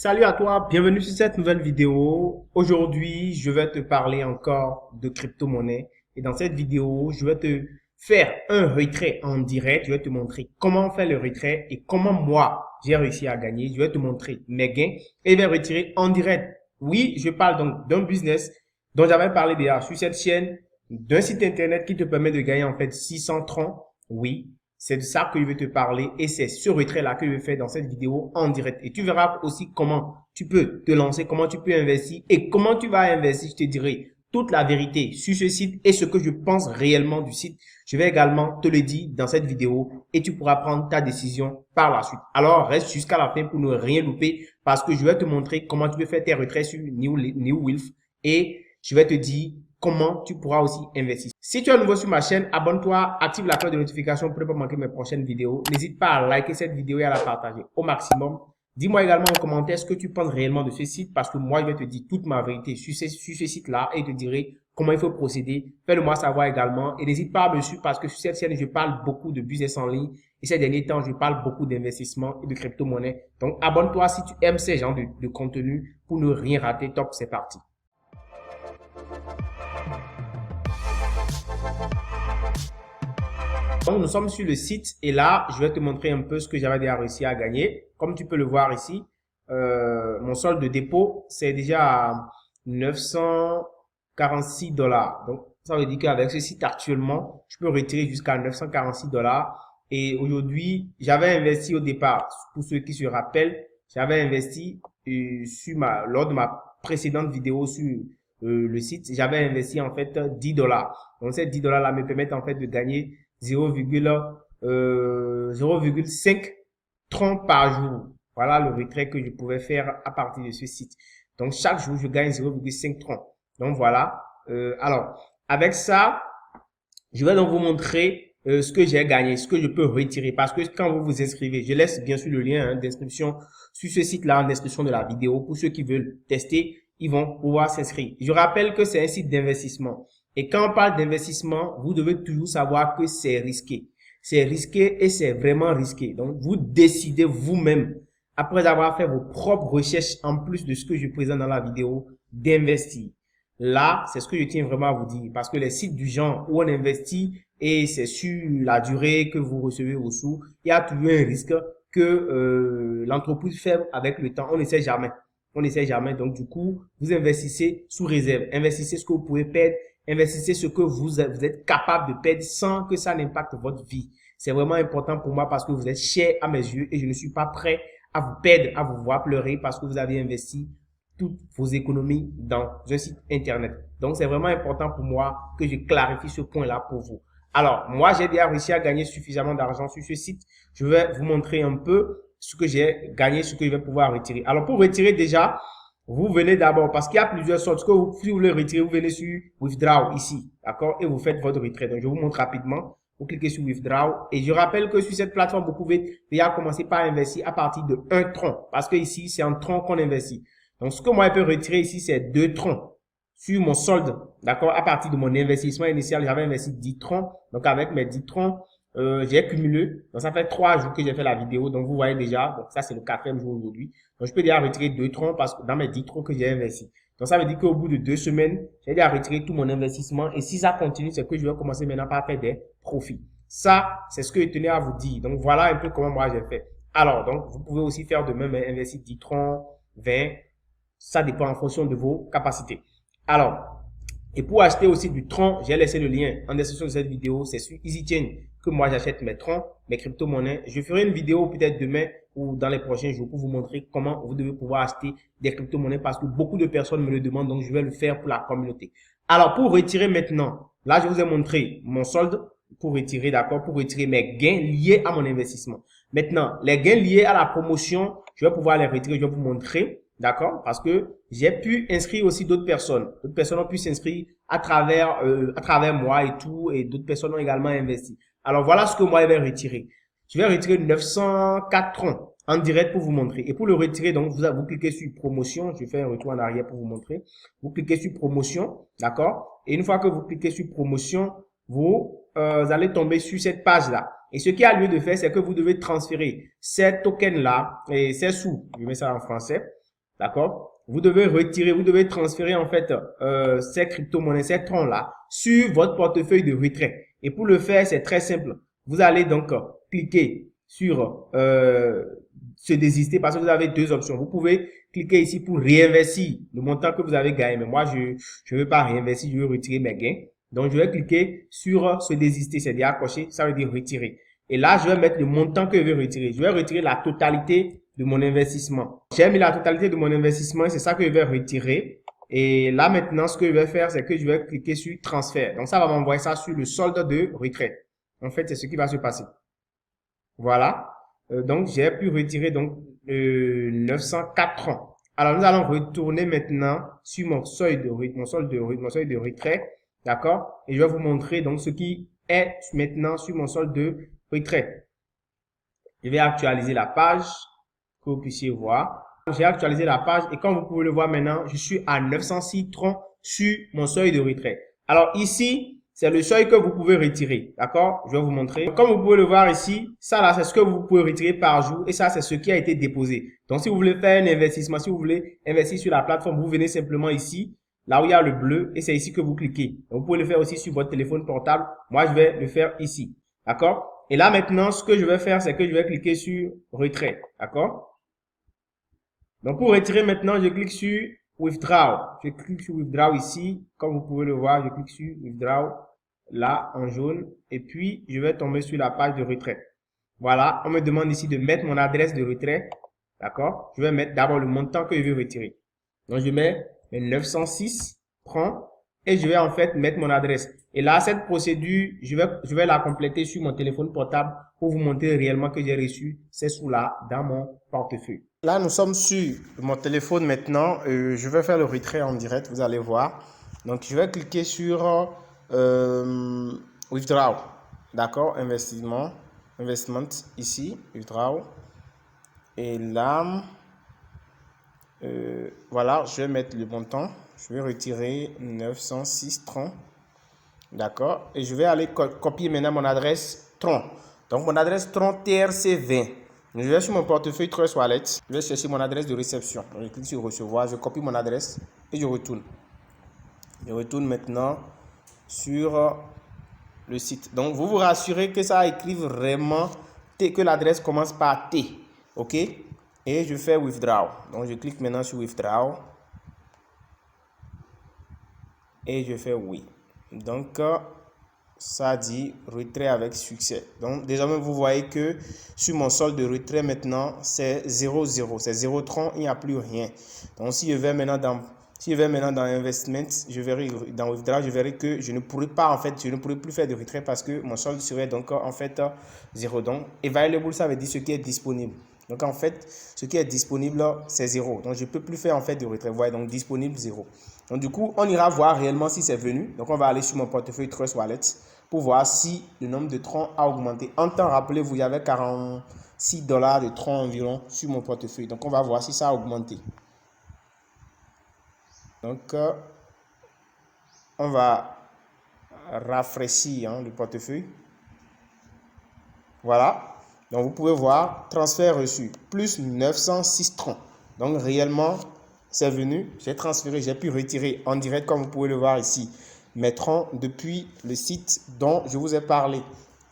Salut à toi, bienvenue sur cette nouvelle vidéo. Aujourd'hui, je vais te parler encore de crypto-monnaie. Et dans cette vidéo, je vais te faire un retrait en direct. Je vais te montrer comment faire le retrait et comment moi, j'ai réussi à gagner. Je vais te montrer mes gains et je vais retirer en direct. Oui, je parle donc d'un business dont j'avais parlé déjà sur cette chaîne, d'un site internet qui te permet de gagner en fait 630. Oui, c'est de ça que je vais te parler et c'est ce retrait-là que je vais faire dans cette vidéo en direct. Et tu verras aussi comment tu peux te lancer, comment tu peux investir et comment tu vas investir. Je te dirai toute la vérité sur ce site et ce que je pense réellement du site. Je vais également te le dire dans cette vidéo et tu pourras prendre ta décision par la suite. Alors, reste jusqu'à la fin pour ne rien louper parce que je vais te montrer comment tu peux faire tes retraits sur New Wealth et je vais te dire comment tu pourras aussi investir. Si tu es nouveau sur ma chaîne, abonne-toi, active la cloche de notification pour ne pas manquer mes prochaines vidéos. N'hésite pas à liker cette vidéo et à la partager au maximum. Dis-moi également en commentaire ce que tu penses réellement de ce site parce que moi, je vais te dire toute ma vérité sur ce site-là et te dirai comment il faut procéder. Fais-le moi savoir également et n'hésite pas à me suivre parce que sur cette chaîne, je parle beaucoup de business en ligne et ces derniers temps, je parle beaucoup d'investissement et de crypto-monnaie. Donc, abonne-toi si tu aimes ces genres de contenu pour ne rien rater. Top, c'est parti. Donc, nous sommes sur le site et là, je vais te montrer un peu ce que j'avais déjà réussi à gagner. Comme tu peux le voir ici, mon solde de dépôt, c'est déjà à 946 $. Donc, ça veut dire qu'avec ce site actuellement, je peux retirer jusqu'à 946 $. Et aujourd'hui, j'avais investi au départ, pour ceux qui se rappellent, j'avais investi lors de ma précédente vidéo sur le site, j'avais investi en fait 10 $. Donc, ces 10 $ là me permettent en fait de gagner 0,5 troncs par jour. Voilà le retrait que je pouvais faire à partir de ce site. Donc, chaque jour, je gagne 0,5 troncs. Donc, voilà. Alors, avec ça, je vais donc vous montrer ce que j'ai gagné, ce que je peux retirer. Parce que quand vous vous inscrivez, je laisse bien sûr le lien d'inscription sur ce site-là en description de la vidéo. Pour ceux qui veulent tester, ils vont pouvoir s'inscrire. Je rappelle que c'est un site d'investissement. Et quand on parle d'investissement, vous devez toujours savoir que c'est risqué. C'est risqué et c'est vraiment risqué. Donc, vous décidez vous-même, après avoir fait vos propres recherches en plus de ce que je présente dans la vidéo, d'investir. Là, c'est ce que je tiens vraiment à vous dire. Parce que les sites du genre où on investit et c'est sur la durée que vous recevez vos sous, il y a toujours un risque que l'entreprise ferme avec le temps. On ne sait jamais. On ne sait jamais. Donc, du coup, vous investissez sous réserve. Investissez ce que vous pouvez perdre. Investissez ce que vous êtes capable de perdre sans que ça n'impacte votre vie. C'est vraiment important pour moi parce que vous êtes cher à mes yeux et je ne suis pas prêt à vous perdre, à vous voir pleurer parce que vous avez investi toutes vos économies dans un site internet. Donc, c'est vraiment important pour moi que je clarifie ce point-là pour vous. Alors, moi, j'ai déjà réussi à gagner suffisamment d'argent sur ce site. Je vais vous montrer un peu ce que j'ai gagné, ce que je vais pouvoir retirer. Alors, pour retirer déjà, vous venez d'abord, parce qu'il y a plusieurs sortes. Si vous voulez retirer, vous venez sur Withdraw ici, d'accord? Et vous faites votre retrait. Donc, je vous montre rapidement. Vous cliquez sur Withdraw. Et je rappelle que sur cette plateforme, vous pouvez déjà commencer par investir à partir de 1 tronc. Parce que ici, c'est en tronc qu'on investit. Donc, ce que moi, je peux retirer ici, c'est 2 troncs sur mon solde, d'accord? À partir de mon investissement initial, j'avais investi 10 troncs. Donc, avec mes 10 troncs, j'ai cumulé. Donc, ça fait 3 jours que j'ai fait la vidéo. Donc, vous voyez déjà, donc ça, c'est le 4e jour aujourd'hui. Donc, je peux déjà retirer 2 troncs parce que dans mes 10 troncs que j'ai investi. Donc, ça veut dire qu'au bout de 2 semaines, j'ai déjà retiré tout mon investissement. Et si ça continue, c'est que je vais commencer maintenant par faire des profits. Ça, c'est ce que je tenais à vous dire. Donc, voilà un peu comment moi j'ai fait. Alors, donc, vous pouvez aussi faire de même, investir 10 troncs, 20. Ça dépend en fonction de vos capacités. Alors, et pour acheter aussi du tronc, j'ai laissé le lien en description de cette vidéo. C'est sur EasyChain que moi j'achète mes troncs, mes crypto-monnaies. Je ferai une vidéo peut-être demain ou dans les prochains jours pour vous montrer comment vous devez pouvoir acheter des crypto-monnaies parce que beaucoup de personnes me le demandent, donc je vais le faire pour la communauté. Alors, pour retirer maintenant, là je vous ai montré mon solde pour retirer, d'accord, pour retirer mes gains liés à mon investissement. Maintenant, les gains liés à la promotion, je vais pouvoir les retirer, je vais vous montrer. D'accord? Parce que j'ai pu inscrire aussi d'autres personnes. D'autres personnes ont pu s'inscrire à travers moi et tout. Et d'autres personnes ont également investi. Alors, voilà ce que moi, je vais retirer. Je vais retirer 904 troncs en direct pour vous montrer. Et pour le retirer, donc, vous cliquez sur promotion. Je fais un retour en arrière pour vous montrer. Vous cliquez sur promotion. D'accord? Et une fois que vous cliquez sur promotion, vous allez tomber sur cette page-là. Et ce qui a lieu de faire, c'est que vous devez transférer ces tokens-là et ces sous. Je mets ça en français. d'accord? Vous devez retirer, vous devez transférer en fait ces crypto-monnaies, ces troncs-là sur votre portefeuille de retrait. Et pour le faire, c'est très simple. Vous allez donc cliquer sur se désister parce que vous avez deux options. Vous pouvez cliquer ici pour réinvestir le montant que vous avez gagné. Mais moi, je veux pas réinvestir, je veux retirer mes gains. Donc, je vais cliquer sur se désister, c'est-à-dire cocher, ça veut dire retirer. Et là, je vais mettre le montant que je veux retirer. Je vais retirer la totalité de mon investissement. J'ai mis la totalité de mon investissement et c'est ça que je vais retirer. Et là, maintenant, ce que je vais faire, c'est que je vais cliquer sur transfert. Donc, ça va m'envoyer ça sur le solde de retrait. En fait, c'est ce qui va se passer. Voilà. Donc, j'ai pu retirer donc 904 francs. Alors, nous allons retourner maintenant sur mon seuil de retrait. D'accord? Et je vais vous montrer donc ce qui est maintenant sur mon solde de retrait. Je vais actualiser la page que vous puissiez voir. J'ai actualisé la page et comme vous pouvez le voir maintenant, je suis à 906 troncs sur mon seuil de retrait. Alors ici, c'est le seuil que vous pouvez retirer. D'accord? Je vais vous montrer. Comme vous pouvez le voir ici, ça là, c'est ce que vous pouvez retirer par jour et ça, c'est ce qui a été déposé. Donc, si vous voulez faire un investissement, si vous voulez investir sur la plateforme, vous venez simplement ici, là où il y a le bleu et c'est ici que vous cliquez. Donc, vous pouvez le faire aussi sur votre téléphone portable. Moi, je vais le faire ici. D'accord? Et là, maintenant, ce que je vais faire, c'est que je vais cliquer sur retrait. D'accord? Donc, pour retirer maintenant, je clique sur Withdraw. Je clique sur Withdraw ici. Comme vous pouvez le voir, je clique sur Withdraw là en jaune. Et puis, je vais tomber sur la page de retrait. Voilà, on me demande ici de mettre mon adresse de retrait. D'accord? Je vais mettre d'abord le montant que je veux retirer. Donc, je mets 906 francs et je vais en fait mettre mon adresse. Et là, cette procédure, je vais la compléter sur mon téléphone portable pour vous montrer réellement que j'ai reçu ces sous-là dans mon portefeuille. Là, nous sommes sur mon téléphone maintenant. Je vais faire le retrait en direct, vous allez voir. Donc, je vais cliquer sur Withdraw. D'accord? Investment ici, Withdraw. Et là, voilà, je vais mettre le montant. Je vais retirer 906 troncs. D'accord? Et je vais aller copier maintenant mon adresse tron. Donc, mon adresse tron TRC20. Je vais sur mon portefeuille Trust Wallet. Je vais chercher mon adresse de réception. Donc, je clique sur recevoir. Je copie mon adresse et je retourne. Je retourne maintenant sur le site. Donc, vous vous rassurez que ça écrit vraiment que l'adresse commence par T. OK? Et je fais Withdraw. Donc, je clique maintenant sur Withdraw. Et je fais oui. Donc, ça dit retrait avec succès. Donc, désormais, vous voyez que sur mon solde de retrait maintenant, c'est 0,0. C'est 0 tronc, il n'y a plus rien. Donc, si je vais maintenant dans Investment, je verrai dans Withdraw, je verrai que je ne pourrai pas, en fait, je ne pourrai plus faire de retrait parce que mon solde serait donc en fait 0. Donc, available, ça veut dire ce qui est disponible. Donc, en fait, ce qui est disponible, c'est 0. Donc, je ne peux plus faire en fait de retrait. Vous voyez, donc disponible 0. Donc, du coup, on ira voir réellement si c'est venu. Donc, on va aller sur mon portefeuille Trust Wallet pour voir si le nombre de troncs a augmenté. En temps, rappelez-vous, il y avait 46 $ de troncs environ sur mon portefeuille. Donc, on va voir si ça a augmenté. Donc, on va rafraîchir le portefeuille. Voilà. Donc, vous pouvez voir, transfert reçu, plus 906 troncs. Donc, réellement, c'est venu. J'ai transféré, j'ai pu retirer en direct, comme vous pouvez le voir ici, mes troncs depuis le site dont je vous ai parlé.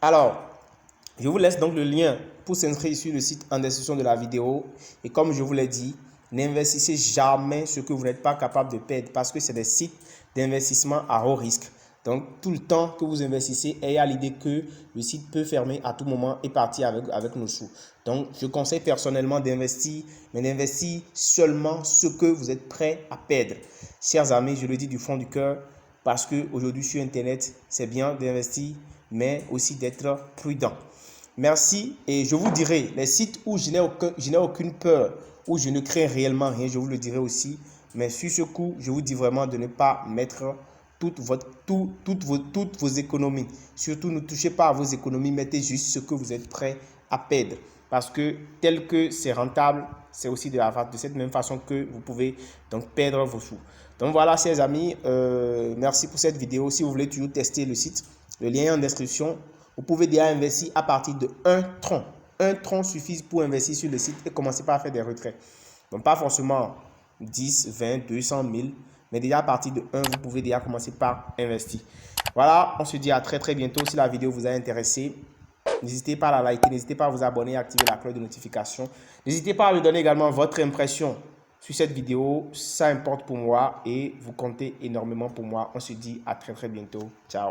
Alors, je vous laisse donc le lien pour s'inscrire sur le site en description de la vidéo. Et comme je vous l'ai dit, n'investissez jamais ce que vous n'êtes pas capable de perdre parce que c'est des sites d'investissement à haut risque. Donc, tout le temps que vous investissez, ayez à l'idée que le site peut fermer à tout moment et partir avec nos sous. Donc, je conseille personnellement d'investir, mais d'investir seulement ce que vous êtes prêt à perdre. Chers amis, je le dis du fond du cœur parce qu'aujourd'hui sur Internet, c'est bien d'investir, mais aussi d'être prudent. Merci et je vous dirai les sites où je n'ai aucune peur, où je ne crains réellement rien, je vous le dirai aussi. Mais sur ce coup, je vous dis vraiment de ne pas mettre toutes vos économies. Surtout, ne touchez pas à vos économies, mettez juste ce que vous êtes prêt à perdre. Parce que tel que c'est rentable, c'est aussi de cette même façon que vous pouvez donc perdre vos sous. Donc voilà, chers amis, merci pour cette vidéo. Si vous voulez toujours tester le site, le lien est en description. Vous pouvez déjà investir à partir de 1 tronc. Un tronc suffit pour investir sur le site et commencer par faire des retraits. Donc pas forcément 10, 20, 200 000. Mais déjà à partir de 1, vous pouvez déjà commencer par investir. Voilà, on se dit à très très bientôt. Si la vidéo vous a intéressé, n'hésitez pas à la liker, n'hésitez pas à vous abonner et activer la cloche de notification. N'hésitez pas à me donner également votre impression sur cette vidéo. Ça importe pour moi et vous comptez énormément pour moi. On se dit à très très bientôt. Ciao.